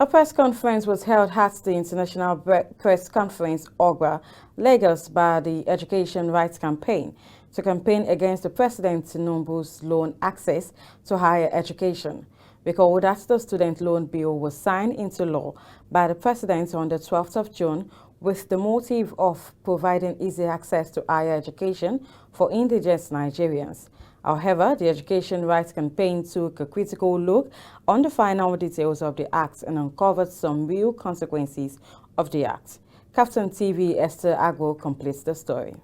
A press conference was held at the International Press Conference, OGRA, Lagos, by the Education Rights Campaign to campaign against the President Tinubu's loan access to higher education. Recall that the student loan bill was signed into law by the President on the 12th of June with the motive of providing easy access to higher education for indigenous Nigerians. However, the Education Rights Campaign took a critical look on the final details of the Act and uncovered some real consequences of the Act. KAFTAN TV Esther Agbo completes the story.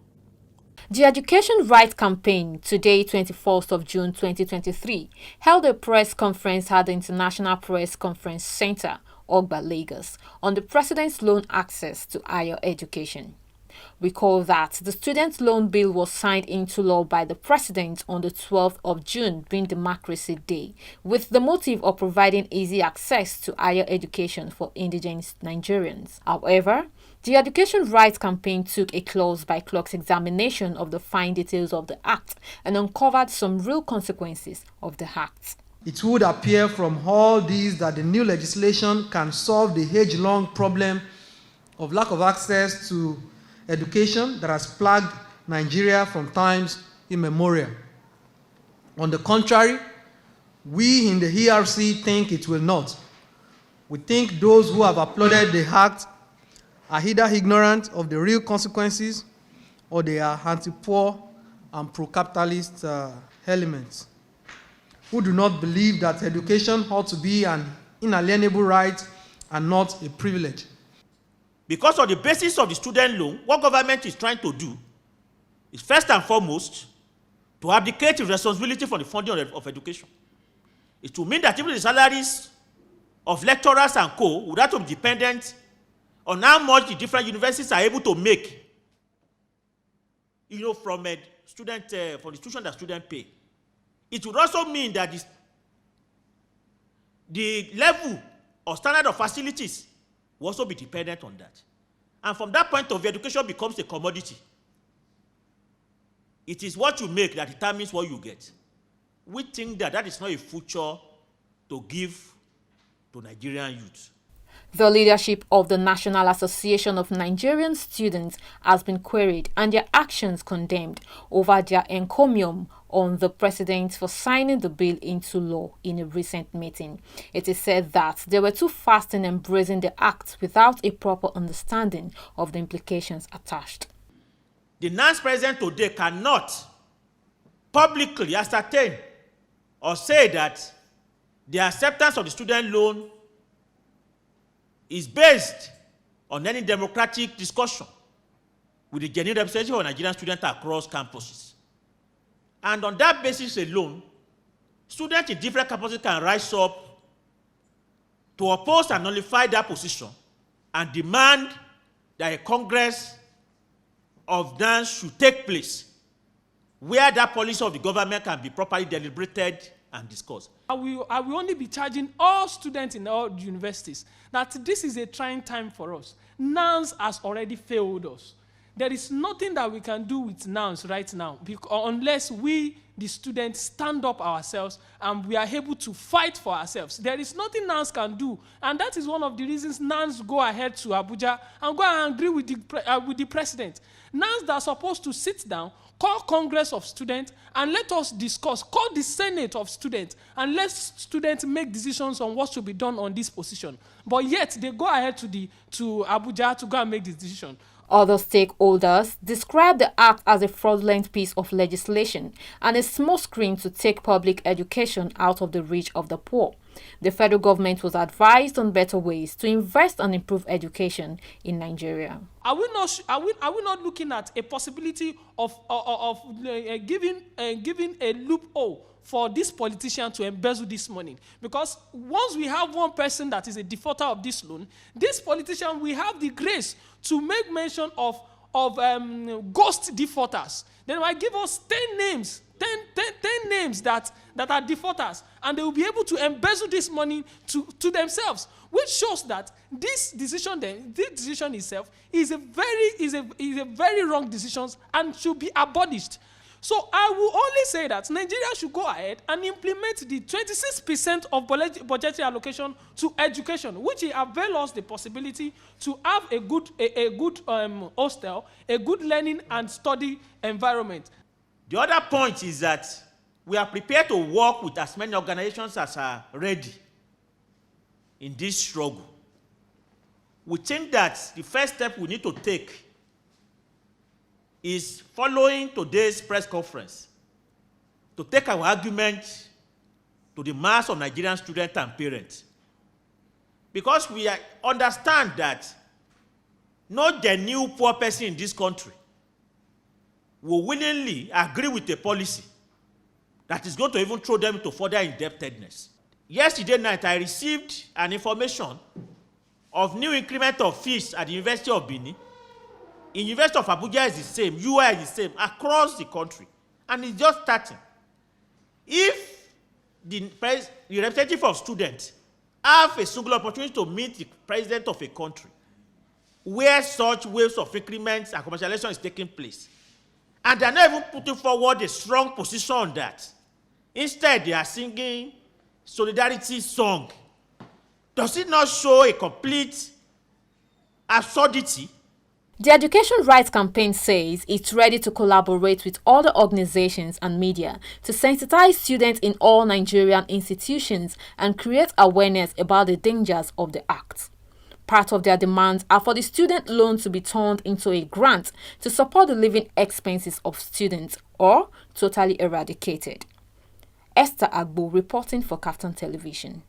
The Education Rights Campaign, today 21st of June 2023, held a press conference at the International Press Conference Center, OGBA, Lagos, on the President's loan access to higher education. Recall that the student loan bill was signed into law by the President on the 12th of June, being Democracy Day, with the motive of providing easy access to higher education for indigenous Nigerians. However, the Education Rights Campaign took a clause-by-clause examination of the fine details of the Act and uncovered some real consequences of the Act. It would appear from all these that the new legislation can solve the age-long problem of lack of access to education that has plagued Nigeria from times immemorial. On the contrary, we in the ERC think it will not. We think those who have applauded the Act are either ignorant of the real consequences or they are anti-poor and pro-capitalist elements who do not believe that education ought to be an inalienable right and not a privilege. Because of the basis of the student loan, what government is trying to do is first and foremost to abdicate the responsibility for the funding of education. It will mean that even the salaries of lecturers and co would have to be dependent on how much the different universities are able to make, from a student, for the tuition that students pay. It would also mean that the level or standard of facilities will also be dependent on that. And from that point of view, education becomes a commodity. It is what you make that determines what you get. We think that that is not a future to give to Nigerian youth. The leadership of the National Association of Nigerian Students has been queried and their actions condemned over their encomium on the President for signing the bill into law in a recent meeting. It is said that they were too fast in embracing the Act without a proper understanding of the implications attached. The NANS President today cannot publicly ascertain or say that the acceptance of the student loan is based on any democratic discussion with the genuine representative of Nigerian students across campuses. And on that basis alone, students in different campuses can rise up to oppose and nullify that position and demand that a Congress of NANS should take place where that policy of the government can be properly deliberated and discussed. I will only be charging all students in all universities that this is a trying time for us. NANS has already failed us. There is nothing that we can do with NANS right now unless we, the students, stand up ourselves and we are able to fight for ourselves. There is nothing NANS can do, and that is one of the reasons NANS go ahead to Abuja and go and agree with the president. NANS that are supposed to sit down, call Congress of Students and let us discuss, call the Senate of Students and let students make decisions on what should be done on this position. But yet they go ahead to Abuja to go and make this decision. Other stakeholders describe the Act as a fraudulent piece of legislation and a smokescreen to take public education out of the reach of the poor. The federal government was advised on better ways to invest and improve education in Nigeria. Are we not looking at a possibility of giving a loophole for this politician to embezzle this money? Because once we have one person that is a defaulter of this loan, this politician will have the grace to make mention of ghost defaulters. Then might give us 10 names. 10 names that are defaulters, and they will be able to embezzle this money to themselves, which shows that this decision itself is a very wrong decision and should be abolished. So I will only say that Nigeria should go ahead and implement the 26% of budgetary allocation to education, which will avail us the possibility to have a good hostel, a good learning and study environment. The other point is that we are prepared to work with as many organizations as are ready in this struggle. We think that the first step we need to take is, following today's press conference, to take our argument to the mass of Nigerian students and parents. Because we understand that no genuine poor person in this country will willingly agree with a policy that is going to even throw them into further indebtedness. Yesterday night, I received an information of new increment of fees at the University of Benin. In University of Abuja is the same, UI is the same, across the country. And it's just starting. If the representative of students have a single opportunity to meet the president of a country where such waves of increments and commercialization is taking place, and they're not even putting forward a strong position on that, instead they are singing solidarity song, does it not show a complete absurdity? The Education Rights Campaign says it's ready to collaborate with other organizations and media to sensitize students in all Nigerian institutions and create awareness about the dangers of the act. Part of their demands are for the student loan to be turned into a grant to support the living expenses of students or totally eradicated. Esther Agbo reporting for KAFTAN Television.